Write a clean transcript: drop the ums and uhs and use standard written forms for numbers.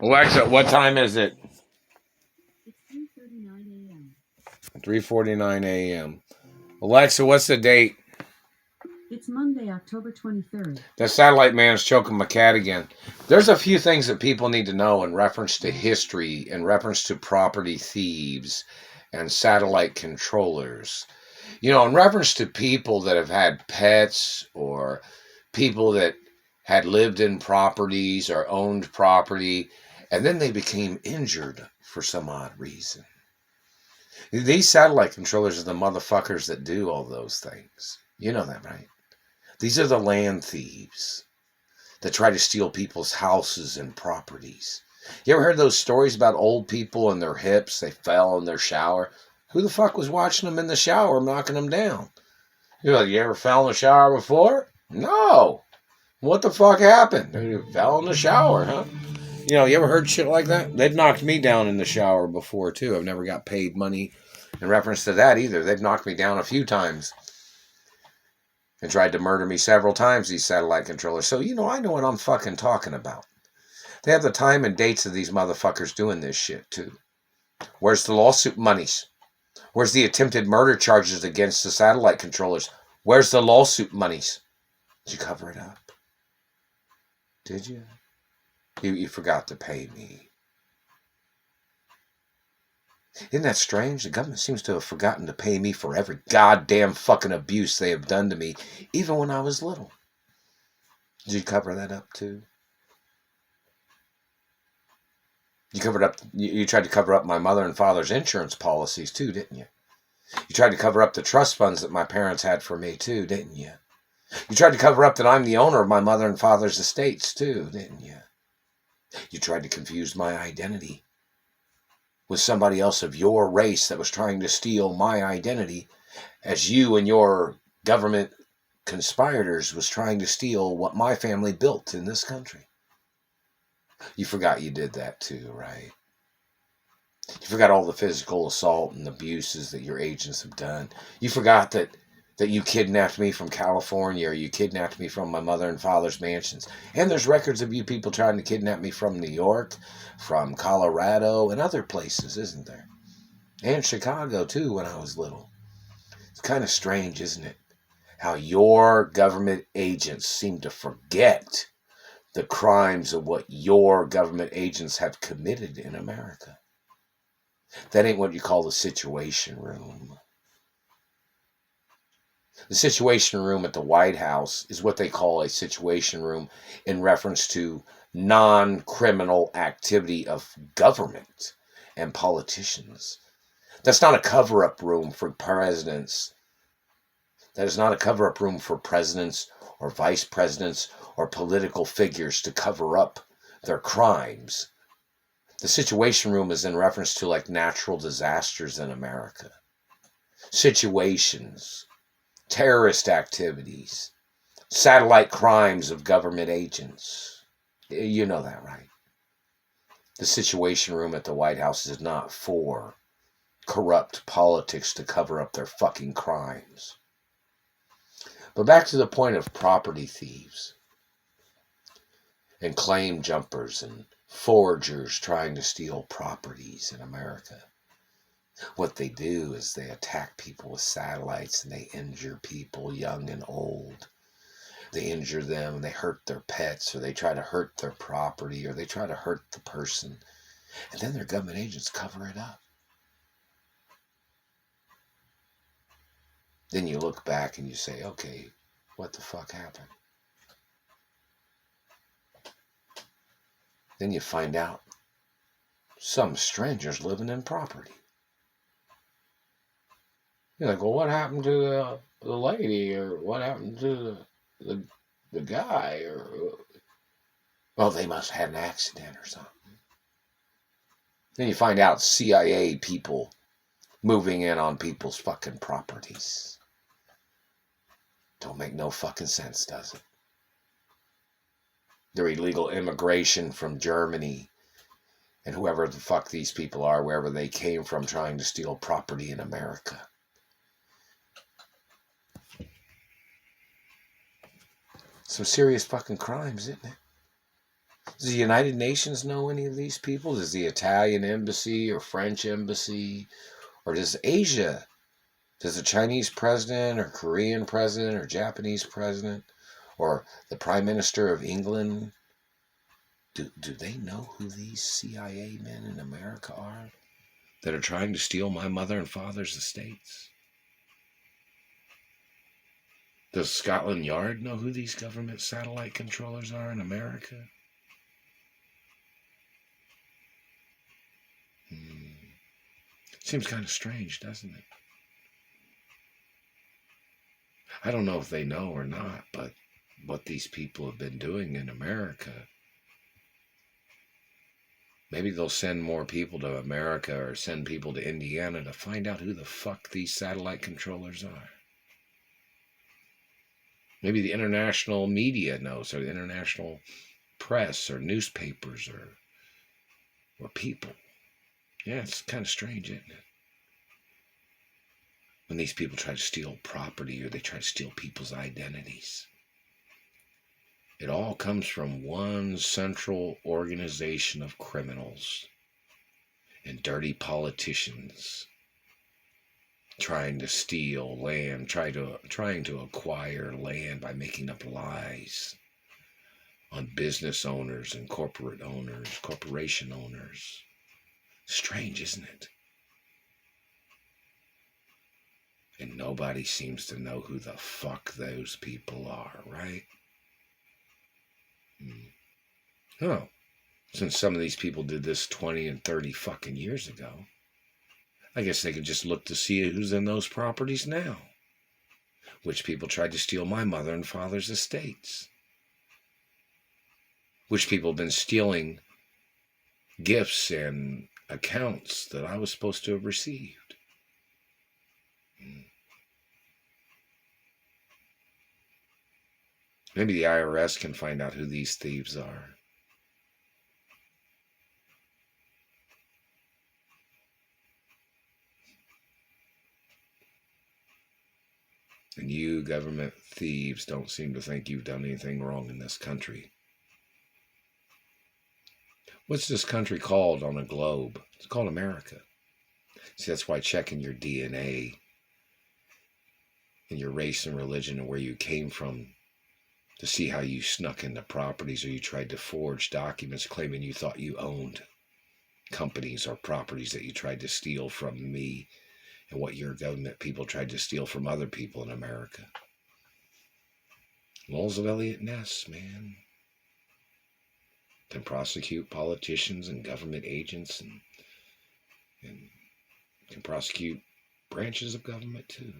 Alexa, what time is it? It's 3:39 a.m. 3:49 a.m. Alexa, what's the date? It's Monday, October 23rd. The satellite man's choking my cat again. There's a few things that people need to know in reference to history, in reference to property thieves and satellite controllers. You know, in reference to people that have had pets or people that had lived in properties or owned property, and then they became injured for some odd reason. These satellite controllers are the motherfuckers that do all those things. You know that, right? These are the land thieves that try to steal people's houses and properties. You ever heard those stories about old people and their hips? They fell in their shower. Who the fuck was watching them in the shower knocking them down? You're like, you ever fell in the shower before? No. What the fuck happened? You fell in the shower, huh? You know, you ever heard shit like that? They've knocked me down in the shower before, too. I've never got paid money in reference to that either. They've knocked me down a few times and tried to murder me several times, these satellite controllers. So, you know, I know what I'm fucking talking about. They have the time and dates of these motherfuckers doing this shit, too. Where's the lawsuit monies? Where's the attempted murder charges against the satellite controllers? Where's the lawsuit monies? Did you cover it up? Did you? You forgot to pay me. Isn't that strange? The government seems to have forgotten to pay me for every goddamn fucking abuse they have done to me, even when I was little. Did you cover that up too? You covered up. You tried to cover up my mother and father's insurance policies too, didn't you? You tried to cover up the trust funds that my parents had for me too, didn't you? You tried to cover up that I'm the owner of my mother and father's estates too, didn't you? You tried to confuse my identity with somebody else of your race that was trying to steal my identity, as you and your government conspirators was trying to steal what my family built in this country. You forgot you did that too, right? You forgot all the physical assault and abuses that your agents have done. You forgot that you kidnapped me from California, or you kidnapped me from my mother and father's mansions. And there's records of you people trying to kidnap me from New York, from Colorado, and other places, isn't there? And Chicago, too, when I was little. It's kind of strange, isn't it? How your government agents seem to forget the crimes of what your government agents have committed in America. That ain't what you call the Situation Room. The Situation Room at the White House is what they call a Situation Room in reference to non-criminal activity of government and politicians. That's not a cover-up room for presidents. That is not a cover-up room for presidents or vice presidents or political figures to cover up their crimes. The Situation Room is in reference to like natural disasters in America, situations, terrorist activities, satellite crimes of government agents. You know that, right? The Situation Room at the White House is not for corrupt politics to cover up their fucking crimes. But back to the point of property thieves and claim jumpers and forgers trying to steal properties in America. What they do is they attack people with satellites and they injure people, young and old. They injure them and they hurt their pets, or they try to hurt their property, or they try to hurt the person. And then their government agents cover it up. Then you look back and you say, okay, what the fuck happened? Then you find out some stranger's living in property. You're like, well, what happened to the lady, or what happened to the guy, or well, they must have had an accident or something. Then you find out CIA people moving in on people's fucking properties. Don't make no fucking sense, does it? Their illegal immigration from Germany and whoever the fuck these people are, wherever they came from, trying to steal property in America. Some serious fucking crimes, isn't it? Does the United Nations know any of these people? Does the Italian embassy or French embassy? Or does Asia? Does the Chinese president or Korean president or Japanese president or the Prime Minister of England, do they know who these CIA men in America are that are trying to steal my mother and father's estates? Does Scotland Yard know who these government satellite controllers are in America? Seems kind of strange, doesn't it? I don't know if they know or not, but what these people have been doing in America, maybe they'll send more people to America or send people to Indiana to find out who the fuck these satellite controllers are. Maybe the international media knows, or the international press, or newspapers, or people. Yeah, it's kind of strange, isn't it? When these people try to steal property or they try to steal people's identities. It all comes from one central organization of criminals and dirty politicians trying to steal land, trying to acquire land by making up lies on business owners and corporation owners. Strange, isn't it? And nobody seems to know who the fuck those people are, right? Oh, since some of these people did this 20 and 30 fucking years ago, I guess they could just look to see who's in those properties now. Which people tried to steal my mother and father's estates. Which people have been stealing gifts and accounts that I was supposed to have received. Maybe the IRS can find out who these thieves are. And you government thieves don't seem to think you've done anything wrong in this country. What's this country called on a globe? It's called America. See, that's why checking your DNA and your race and religion and where you came from to see how you snuck into properties or you tried to forge documents claiming you thought you owned companies or properties that you tried to steal from me and what your government people tried to steal from other people in America. Laws of Elliot Ness, man. Can prosecute politicians and government agents and can prosecute branches of government too.